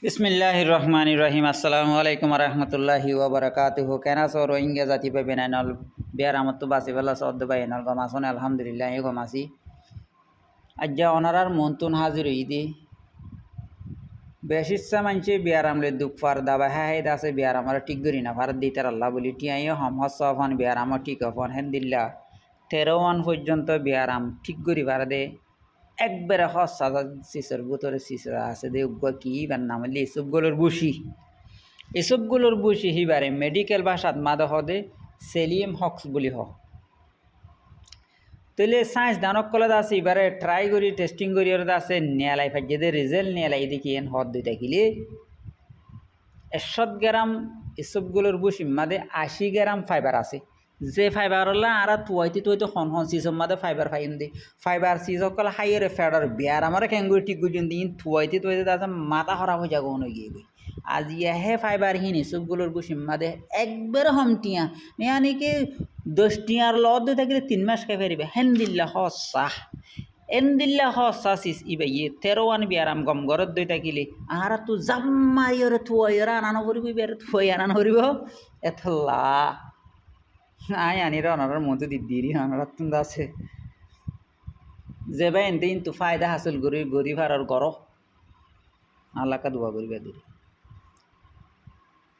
বিসমিল্লাহির রহমানির রহিম। আসসালামু আলাইকুম রহমতুল্লাহি ওবরাকাতুহু। কেনা সো রোহিঙ্গা জাতি পে বেনাইনল বিয়ার আমতো বাসি বেলা সদ্দ বাইনাল গমাসন আলহামদুলিল্লাহ এ গমাসি আজ্জা অনারার মন্তুন হাজির ঈদি বেশিচ্ছা মানছে বিয়ার আমলে দুঃখ ফার দাবা হ্যাঁ দাসে বিয়ার আমার ঠিক করি না ভারত দিতার আল্লাহ বলি টিয়াইও হম হসফান বিয়ার আমার ঠিক হফন হেন দিল্লা 13 পর্যন্ত বিয়ার আম ঠিক করি ভার দে একবারে হসা শিশর ভিতরে শিশর আছে দে উগ্র কি ইবার নাম হলে এসবগুলোর বসি হিবারে মেডিকেল ভাষাত মাদে হদে সেলিম হক্স বলি হ তাহলে সায়েন্স দানক কলেজ আছে এবারে ট্রাই করি টেস্টিং করি ওর আছে নেয়ালাই ফাইজে রেজাল্ট নেয়ালাই দেখি এন হদ দুই থাকিলে 100 গ্রাম এসবগুলোর বসি মাদে 80 গ্রাম ফাইবার আছে যে ফাইবার হল আর তুয়াইতে হন সিজম মাদে ফাইবার ফাইন দি ফাইবার সিজ সকল হাইয়ের ফেডার বিয়ার আমার ক্যাঙ্গুরি ঠিক গুজন দিন তুয়াইতে আছে মাথা খারাপ হয়ে যাবো অনেক গিয়ে গই আজ ইয়াহে ফাইবার হিন এসবগুলোর বসি মাদে একবার হমটিয়া মানে কি 10 টিয়ার লদ দিয়ে থাকলে 3 মাস খাই ফেরিবে হেন্দিল্লা হসাহ এন্দিল্লা হসাসিস ইবে 13 বিয়ারাম গম গরত দই থাকিলে আর তো জাম্মাইরে তুয়াইরা আনানো করিব বিয়ার তুয়াই আনানো করিব এতলা আয় আনিরা অনারার মধ্যে দিদি অনারা তুন্দা আছে যে ভাই এনতে কিন্তু ফায়দা হাসিল করি গরিব আর গর আল্লাহকে দোয়া করিবা দিদি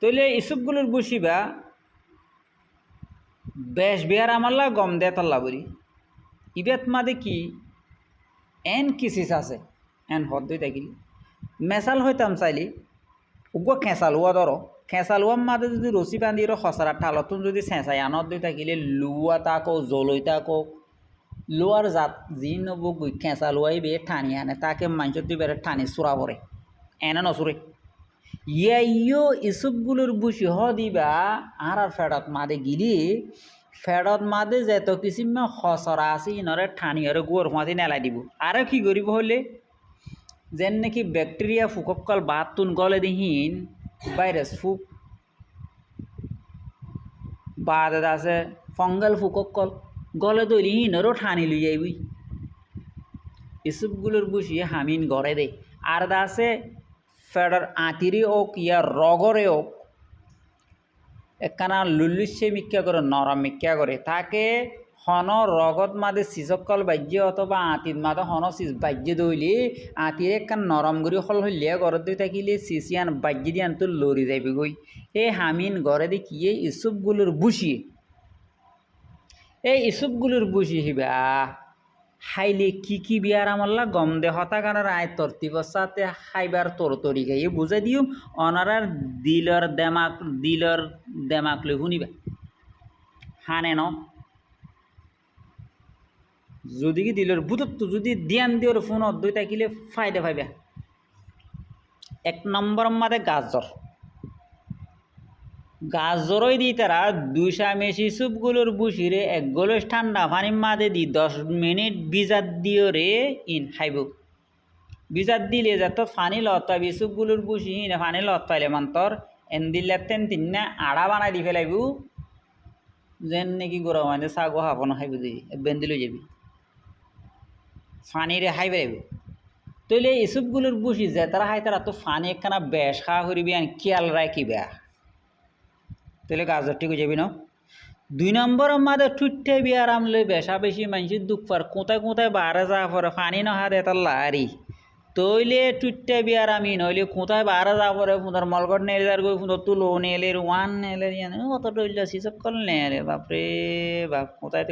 তইলে ইসবগুলোর বসিবা বেশ বিয়ার আমাল্লা গম দে তাল্লা বলি ইবেত মাদে কি এন কিসিস আছে এন হদ দই থাকিল মেসাল হইতাম চাইলি উগ্র খেঁচালুয়া ধরো খেঁচালুয়ার মাদে যদি রসি বান্ধি খসরা ঠালতুন যদি চেঁচাই আনত দই থাকিলে লুয়া তাকো জলই তাকো লোয়ার জাত যি নব গই খেঁচালুয়াই বে ঠানি আনে তাকে মানুষের দুই বেড়ে ঠানি চূড়া পড়ে এনে নচুরে ইয়ো এসবগুলোর বুসি হ দিবা আর ফেডত মাদে গিলি ফেডত মাদে যেত কিসিমা খসরা আছে ইনরে ঠানি আর গোর মাতি নেলাই দিব আর কি করিব হলে যেন নাকি ব্যাকটেরিয়া ফুককল বাতুন গলে দিহীন ভাইরাস ফুক বাদ আছে ফঙ্গাল ফুককল গলে দইলি হিনরও ঠানি লই যাইবি এসবগুলোর বসিয়ে হামিন গড়ে দে আর আছে ফেডার আঁতিরি হোক ইয়া রগরে হোক একখানা লুল্লুসে মিক্কা করে নরম মিক্কা করে তাকে হন রগত মাদে সিজকল বাজ্য অথবা আঁতির মাদে হন সিজ বাজ্য দইলি আঁতির একখান নরম করে হল হলিয়া ঘরত দিয়ে থাকিলে সিসিয়ান বাজ্য দিয়ে আনতো লড়ি যাইবে গই এই হামিন ঘরে দিয়ে কি ইসবগুলোর বুসিয়ে এই ইসবগুলোর বুসি হিবা হাইলে কি বিয়ার আমল্লা গম দে হতা কারণ আয় তরতিবসাতে হাইবার তোর তরিকা এ বুঝাই দিও অনারার দিলর দেমাক লই শুনিবা হানে ন যদি কি দিলর বুতত যদি ধ্যান দিওর ফোন অদ্বৈ থাকিলে ফায়দা পাইবা 1 নম্বর মাদে গাজরই দি তারা 2 মেশি সুপগুলোর বুসিরে 1 গ্লাস ঠান্ডা পানির মাদে দি 10 মিনিট বিজাত দিও রে ইন খাইব বিজাত দিলে যাত পানি লত পাবি সুপগুলোর বুসি ইনে পানি লত পাইলে মান্তর এন দিলেতেন তিননা আড়া বানাই দি ফেলাইব যেন নাকি গরম মানে চাগো হাবন খাইব দি বেন্দি লই যাবি পানিরে খাই ফেলাইব তইলে এসবগুলোর বুসি যে তারা খাই তারা তো পানি একখানা বেশ খাওয়া করিবি আর খেয়াল রাখিবা তাহলে গাজর ঠিক হয়ে যাবি না 2 নম্বর মাদে ঠুট্টে বিয়ার আমলে বেশা বেশি মানুষের দুঃখ পার কোথায় বারে যা পরে পানি নহা দে তার লারি তৈলে টুট্টে বিয়ার আমি নইলে কোথায় বারে যা পরে পুনর মলগড় নেলে আর গই পুনর তুলো নেলে ওয়ান নেলে অত টইলে সিসব কল নেলে বাপরে বাপ কোথায়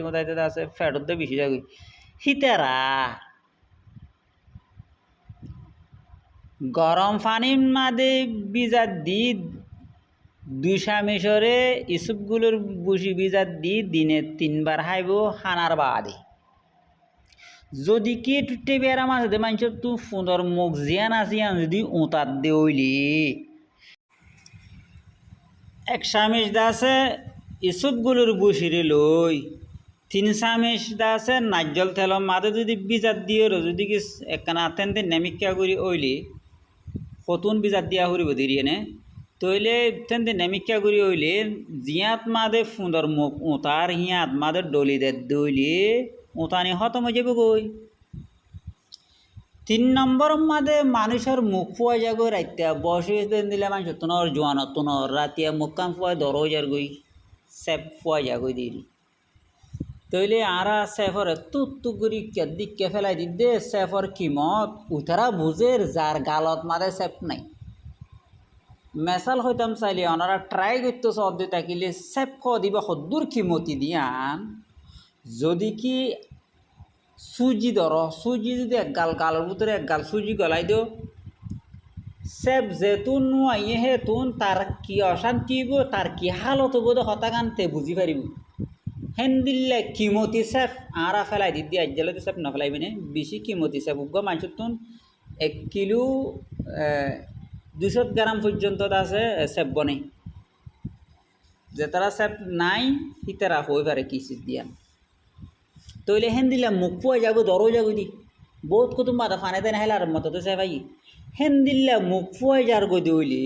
আছে ফেরত দিয়ে বেশি যাবি হিতারা গরম পানির মাদে বিজাত দি 2 মিশরে ইসবগুলোর বুসি বিজাত দি দিনে 3 বার খাইব খানার বাদে যদি কি টুটে বেড়া মাছ দে মানুষের তু সুন্দর মুখ জিয়ান আসিয়ান যদি উঁতাত দে ওইলি 1 চামিচ দাসে ইসবগুলোর বুসিরে লই 3 চামিচ দাসে নাজ্জল তেল মাদে যদি বিজাত দিও যদি কি একখানা আতেন নেমিকা করি ওইলি কতুন বিজাত দিয়া করিব দিরিয়ে নে তইলে তেন নেমিকা করি হইলে জিয়াত মাদে সুন্দর মুখ উতার হিয়াত মাদে ডলি দে দইলে উতানি খতম হয়ে যাব গই 3 নম্বর মাদে মানুষের মুখ ফুয়া যাগো রাইতে বসে দিলে মানুষ তোর জোয়ানো তোর রাতিয়া মুখ কান ফুয়া ধরো যার গই সেপ ফুয়া যাগো দিলি তইলে আরা সেফর তুক করি দিককে ফেলাই দে সেফর কিমত উতারা বুঝের যার গালত মাদে সেপ নাই মেসাল হইতাম চাইলে ওনারা ট্রাই করতে সদ্য থাকিলে সেপ দিব সদ্দুর কিমতি দিয়ান যদি কি সুজি ধর সুজি যদি একগাল গালের ভিতরে একগাল সুজি গলাই দিও সেপ যেতুন নুয়াইয়ে হেতুন তার কি অশান্তি হইব তার কি হালত হব হতাকান্তে বুঝি পারিব হেন দিলে কিমতি সেপ আরা ফেলাই দি দিয়ে আজ্জালে সেপ না ফেলাইবি না বেশি কিমতি সেপ উগ্র মানুষের তুন 1 কিলো 200 গ্রাম পর্যন্ত আছে সেপ বনে যে তারা সেপ নাই সি তারা হয়ে পারে কিছু দিয়া তইলে হেন দিলে মুখ পুয়া যাগো দরও যাগো দি বহুত কত মাথা ফানে দেন হেলার মতো তো সে ভাই হেন দিলে মুখ পুয়া যার গো দিলি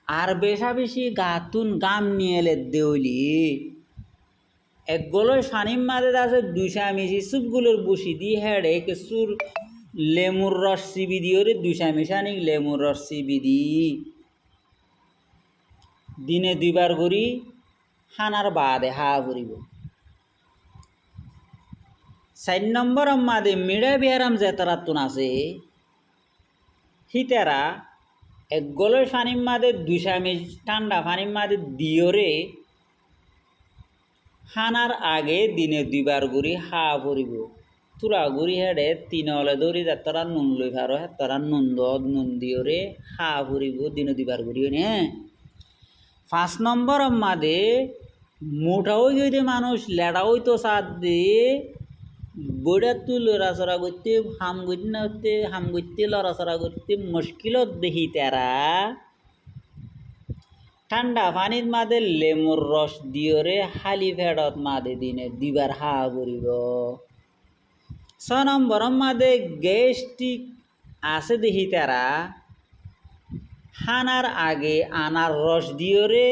আর বেশা বেশি গাতুন গাম নিয়ে এলে দেউলি একগুলোর ফানির মাঝে আছে 200 মিশি সুপগুলোর বসি দিয়ে হেড়ে কিছুর লেমুর রস চিবি দিয়ে 200 মিশানি লেমুর রস চিবি দি দিনে 2 বার করি হানার বাদে হা করিব 4 নম্বর মাদে মিড়া বিয়ারাম যে তারা তুন আছে হিতারা একগুলোর ফানির মাঝে 200 মিশ ঠান্ডা ফানির মাঝে দিয়রে হানার আগে দিনে 2 বার গুড়ি হা পড়িব তুরা গুড়ি হেডে 3 হলে দৌড়ি যাত্রা নুন লই ভারো হেতারা নুন দিওরে হা পড়িব দিনে 2 বার গুড়ি নে 5 নম্বর মাদে মোটাও যদি মানুষ লেড়াও তো সাথ দিয়ে বইটা তুই লড়াচড়া করতে হাম করতে না হতে হাম করতে লড়াচড়া করতে মুশকিলত দেখি তারা ঠান্ডা পানির মাদে লেমুর রস দিয়রে হালি ফেডত মাদে দিনে 2 বার হা করিব 6 নম্বর মাদে গ্যাস্ট্রিক আছে দেখি তারা হানার আগে আনার রস দিয়রে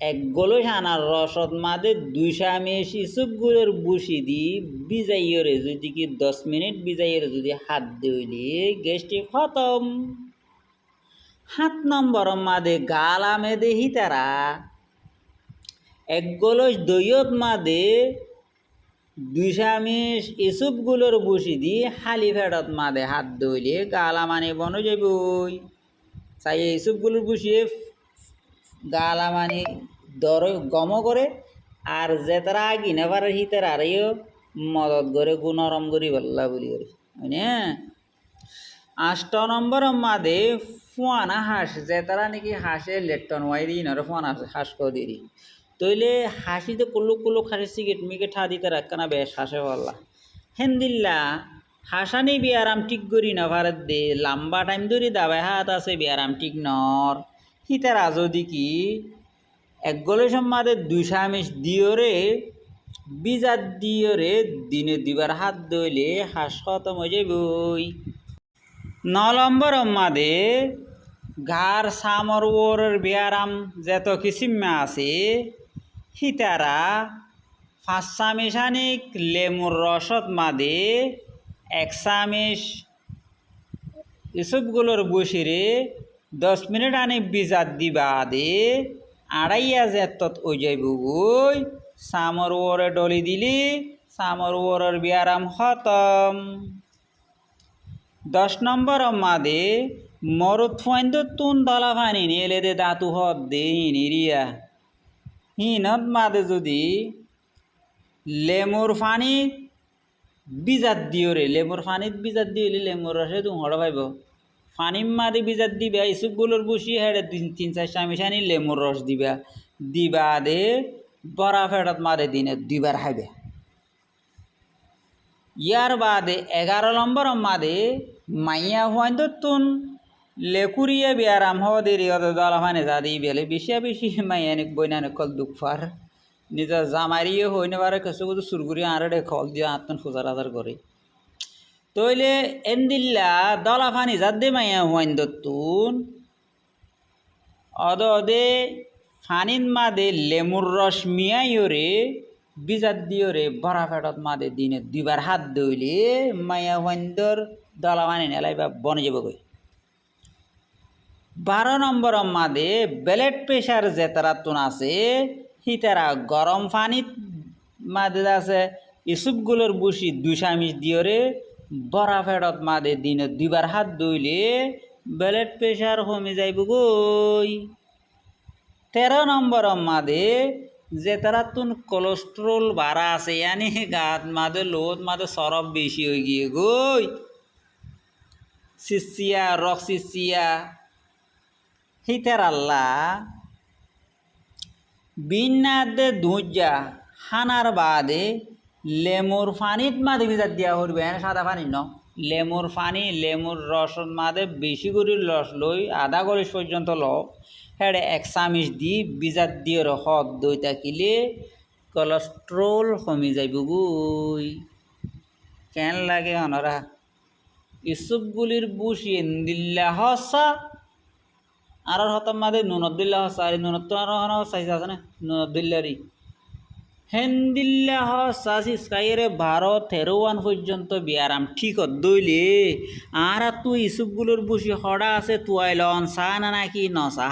1 গলস আনার রসত মাদে 200 মিশি সুপগুলোর বুসি দি বিজাইয়রে যদি কি 10 মিনিট বিজাইয়রে যদি হাত দিইলে গ্যাস্ট্রিক খতম 7 নম্বর মাদে গালামে দেহি তারা 1 গলস দইয়ত মাদে 200 মিশ এসবগুলোর বসি দি হালি ফেডত মাদে হাত দইলে গালামানি বনো যাবই চাই এসবগুলোর বসিয়ে গালামানি দর গম করে আর যে তারা আগি নেবার হিতার আরেও মদত করে গুণরম করি বললা বলি করে হয়নে 8 নম্বর মাদে ফুয়ানা হাঁস যে তারা নাকি হাঁসে লেটন ওয়াই দিই নরে ফুয়ানা হাঁস কো দিই তইলে হাসিতে কুলুক হাসি সিগারেট মিকে ঠা দিতে রাখনা বেশ হাসে বললা হেন দিল্লা হাসানি বিয়ারাম ঠিক করি না ভারত দে লম্বা টাইম ধরে দাবায় হাত আছে বিয়ারাম ঠিক নর হিতারা যদি কি 1 গলস মাদে 200 মিশ দিওরে বিজাত দিওরে দিনে 2 বার হাত দইলে হাঁস খতম হয়ে যাবই 9 নম্বর মাদে ঘার সামর ওরের বিয়ারাম যেত কিসিমা আছে হিতারা 5 চামিশানিক লেমুর রসত মাদে 1 চামিশ এসবগুলোর বসিরে 10 মিনিট আনে বিজাত দিবা দে 2.5 জেতত ওই যাইব গই সামর ওরে ডলি দিলি সামর ওরের বিয়ারাম খতম 10 নম্বর মাদে মরুত ফাইন্দ তুন দলা পানি নিলে দে দাতু হত দে নিরিয়া হিনত মাদে যদি লেমুর পানি বিজাত দিওরে লেমুর পানিত বিজাত দিলে লেমুর রসে তুমি হড় পাইব পানির মাদে বিজাত দিবা ইসুকগুলোর বসি হেড়ে 3-4 চামিশানি লেমুর রস দিবা দে বড়া ফেটত মাদে দিনে 2 বার খাইবে ইয়ার বাদে 11 নম্বর মাদে মাইয়া হইন্দ তুন লেকুরিয়া বিয়ারাম হওয়া দেরি হতো দলাফানে যা দিই বেলে বেশি মাইয়ানিক বইনানিক কল দুঃখার নিজের জামারিয়ে হই না পারে কিছু কিছু সুরগুড়ি আরে খল দিয়ে আত্মন ফুজার আদার করে তইলে এন্দিল্লা দলাফানি যা দে মাইয়া হইন্দ তুন অদে ফানিন মাদে লেমুর রস মিয়াইরে বিজাত দিয়রে বড়া ফেটত মাদে দিনে দুইবার হাত ধুইলে মায়া হইন্দর দলা মানে নেলাইবা বনে যাব গই। 12 নম্বর মাদে ব্লাড প্রেশার যেতারা তুন আছে হিতারা গরম পানিত মাদে আছে ইসুপগুলোর বুসি 2 চামচ দিয়রে বড়া ফেটত মাদে দিনে দুইবার হাত ধুইলে ব্লাড প্রেশার কমে যাইব গই। 13 নম্বর মাদে যে তারা তুন কোলেস্ট্রল বাড়া আছে ইয়ানি গাত মাদে লোদ মাদে সরব বেশি হয়ে গিয়ে গই সিসিয়া রক্সিসিয়া হিতার আল্লাহ বিন্নাদে ধুজা হানার বাদে লেমুর পানিত মাদে ভিজাত দিয়া করবে সাদা পানি ন লেমুর পানি লেমুর রস মাদে বেশি করে রস লই আধা গলিশ পর্যন্ত ল হেড়ে 1 চামচ দি বিজাত দিয়ে রসত দই থাকিলে কোলেস্ট্রল কমি যাইব গুই। কেন লাগে অনরা ইসুপগুলির বুসি দিল্লা হসা আর হতাম মাদে নুনত দিল্লা হসা আর নুনত তো আর চাইছে আছে না নুনত দিল্লারি হেন্দিল্লা হসা সিসকাইরে 12-13 পর্যন্ত বিয়ারাম ঠিক দইলে আর তুই ইসুপগুলোর বুসি হড়া আছে তুয়াইলন চা না নাকি নচা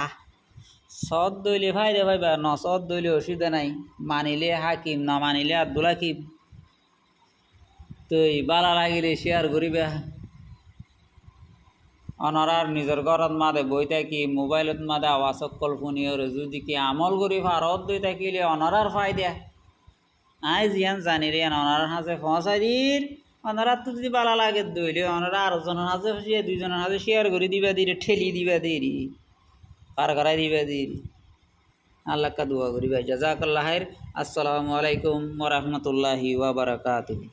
সদ দইলে ভাই দে ভাই বা ন সদ দইলে অসুবিধা নাই মানিলে হাকিম না মানিলে আব্দুল হাকিম তুই বালা লাগিলে শেয়ার করিবা অনরার নিজের ঘরত মাদে বই থাকি মোবাইলত মাদে আওয়াজ অকল শুনিওর যদি কি আমল করি ভারত দই থাকিলে অনরার ফায়দা আই জিয়ান জানি রে অনরার হাজে পৌঁছাই দির অনরার তো যদি বালা লাগে দইলে অনরা আরেকজনের হাজে দুইজনের হাজে শেয়ার করে দিবা দিরে ঠেলি দিবা দিরি পার করাই দিবা দিরি আল্লাহ কা দোয়া করি ভাই জাযাকাল্লাহ খাইর। আসসালামু আলাইকুম ওয়া রাহমাতুল্লাহি ওয়া বারাকাতুহু।